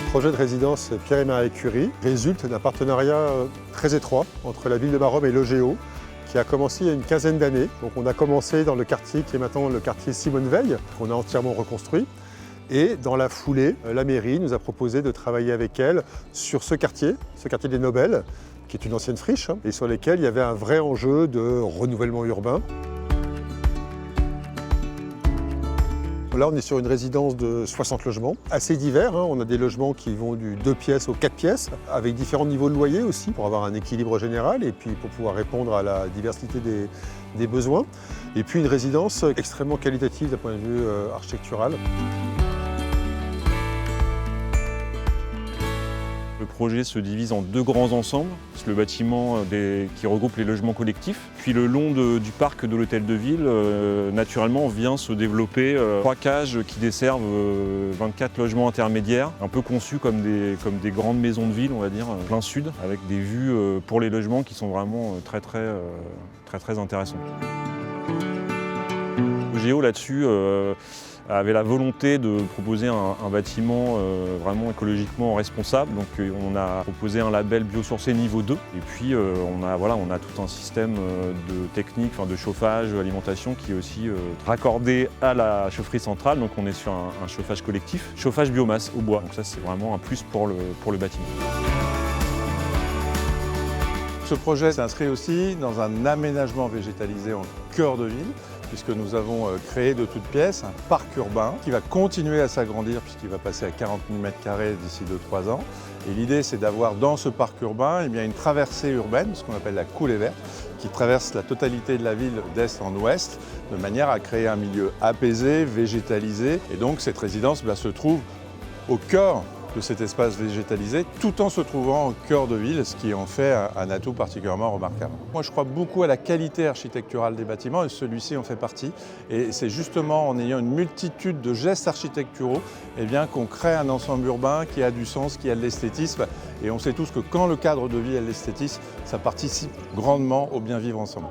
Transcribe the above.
projet de résidence Pierre et Marie Curie résulte d'un partenariat très étroit entre la ville de Maromme et Logéo, qui a commencé il y a une quinzaine d'années. Donc on a commencé dans le quartier qui est maintenant le quartier Simone Veil, qu'on a entièrement reconstruit. Et dans la foulée, la mairie nous a proposé de travailler avec elle sur ce quartier des Nobels, qui est une ancienne friche, et sur lesquels il y avait un vrai enjeu de renouvellement urbain. Là, on est sur une résidence de 60 logements, assez divers. On a des logements qui vont du 2 pièces au 4 pièces, avec différents niveaux de loyer aussi, pour avoir un équilibre général et puis pour pouvoir répondre à la diversité des besoins. Et puis une résidence extrêmement qualitative d'un point de vue architectural. Le projet se divise en 2 grands ensembles. C'est le bâtiment qui regroupe les logements collectifs. Puis le long du parc de l'hôtel de ville, naturellement, vient se développer 3 cages qui desservent 24 logements intermédiaires, un peu conçus comme des grandes maisons de ville, on va dire, plein sud, avec des vues pour les logements qui sont vraiment très intéressantes. Géo là-dessus avait la volonté de proposer un bâtiment vraiment écologiquement responsable. Donc on a proposé un label biosourcé niveau 2. Et puis on a tout un système de technique, de chauffage, alimentation qui est aussi raccordé à la chaufferie centrale. Donc on est sur un chauffage collectif, chauffage biomasse au bois. Donc ça c'est vraiment un plus pour le bâtiment. Ce projet s'inscrit aussi dans un aménagement végétalisé en cœur de ville, puisque nous avons créé de toutes pièces un parc urbain qui va continuer à s'agrandir puisqu'il va passer à 40 000 m² d'ici 2-3 ans. Et l'idée, c'est d'avoir dans ce parc urbain une traversée urbaine, ce qu'on appelle la coulée verte, qui traverse la totalité de la ville d'est en ouest, de manière à créer un milieu apaisé, végétalisé. Et donc cette résidence se trouve au cœur de cet espace végétalisé, tout en se trouvant au cœur de ville, ce qui en fait un atout particulièrement remarquable. Moi, je crois beaucoup à la qualité architecturale des bâtiments et celui-ci en fait partie. Et c'est justement en ayant une multitude de gestes architecturaux qu'on crée un ensemble urbain qui a du sens, qui a de l'esthétisme. Et on sait tous que quand le cadre de vie a de l'esthétisme, ça participe grandement au bien vivre ensemble.